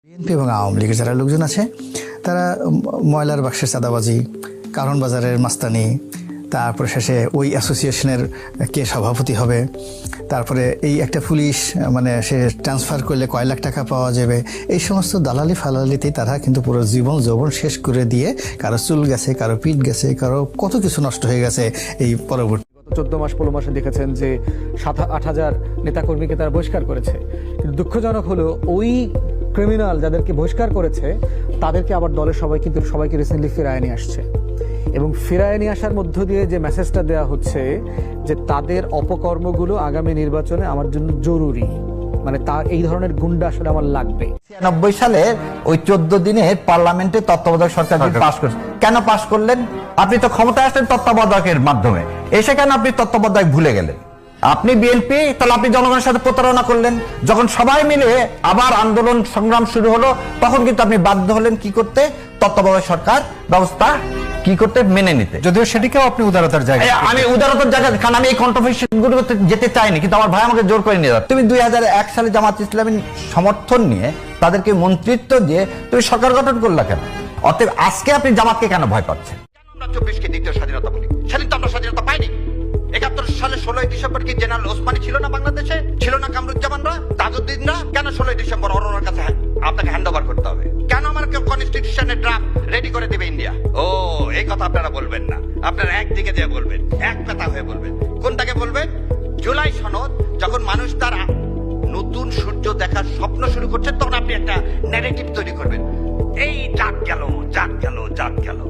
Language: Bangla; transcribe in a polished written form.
বিএনপি এবং আওয়ামী লীগের যারা লোকজন আছে তারা ময়লার বাক্সের চাঁদাবাজি, কারণ বাজারের মাস্তানি, তারপরে শেষে ওই অ্যাসোসিয়েশনের কে সভাপতি হবে, তারপরে এই একটা পুলিশ মানে সে ট্রান্সফার করলে কয় লাখ টাকা পাওয়া যাবে, এই সমস্ত দালালি ফালালিতেই তারা কিন্তু পুরো জীবন যৌবন শেষ করে দিয়ে কারো চুল গেছে, কারো পিঠ গেছে, কারো কত কিছু নষ্ট হয়ে গেছে এই পরবর্তী 14 মাস 15 মাসে দেখেছেন যে 7-8 হাজার নেতাকর্মীকে তারা বহিষ্কার করেছে। কিন্তু দুঃখজনক হলো ওই ক্রিমিনাল যাদেরকে বহিষ্কার করেছে তাদেরকে আবার দলের সবাইকে রিসেন্টলি ফিরায় নিয়ে আসছে, এবং ফিরায় নিয়ে আসার মধ্য দিয়ে যে মেসেজটা দেওয়া হচ্ছে যে তাদের অপকর্মগুলো আগামী নির্বাচনে আমার জন্য জরুরি, মানে তার এই ধরনের গুন্ডা আসলে আমার লাগবে। 96 সালে ওই 14 দিনে পার্লামেন্টে তত্ত্বাবধায়ক সরকার পাশ করেছে। কেন পাশ করলেন? আপনি তো ক্ষমতায় আসলেন তত্ত্বাবধায়কের মাধ্যমে, এসে কেন আপনি তত্ত্বাবধায়ক ভুলে গেলেন? আপনি বিএনপি, তাহলে আপনি জনগণের সাথে প্রতারণা করলেন। যখন সবাই মিলে আবার আন্দোলন সংগ্রাম শুরু হলো তখন কিন্তু আপনি বাধ্য হলেন কি করতে? তত্ত্বাবধায়ক সরকার ব্যবস্থা কি করতে? মেনে নিতে। যদিও সেটিকেও আপনি উদারতার জায়গা, আমি উদারতার জায়গা, কারণ আমি এই কন্ট্রোভার্সি গুলোতে যেতে চাইনি, কিন্তু আমার ভাই আমাকে জোর করে নিয়ে যাবে। তুমি 2001 সালে জামাত ইসলামী সমর্থন নিয়ে তাদেরকে মন্ত্রিত্ব দিয়ে তুমি সরকার গঠন করলা কেন? অতএব আজকে আপনি জামাতকে কেন ভয় পাচ্ছেন? আমরা 24-কে দ্বিতীয় স্বাধীনতা বলি, সেদিন তো আমরা স্বাধীনতা পাইনি। 71 সালে 16 ডিসেম্বর কি জেনারেল ওসমানী ছিল না বাংলাদেশে? ছিল না কামরুজ্জামানরা, তাজউদ্দিনরা? কেন 16 ডিসেম্বর অরোরার কাছে আপনাকে হ্যান্ড ওভার করতে হবে? কেন আমার কনস্টিটিউশনের ড্রাফট রেডি করে দেবে ইন্ডিয়া? ও এই কথা আপনারা বলবেন না, আপনারা একদিকে দিয়ে বলবেন, এক কথা হয়ে বলবেন। কোনটাকে বলবেন? জুলাই সনদ যখন মানুষ তার নতুন সূর্য দেখার স্বপ্ন শুরু করছে তখন আপনি একটা ন্যারেটিভ তৈরি করবেন, এই জাগ গেল জাগ গেল জাগ গেল।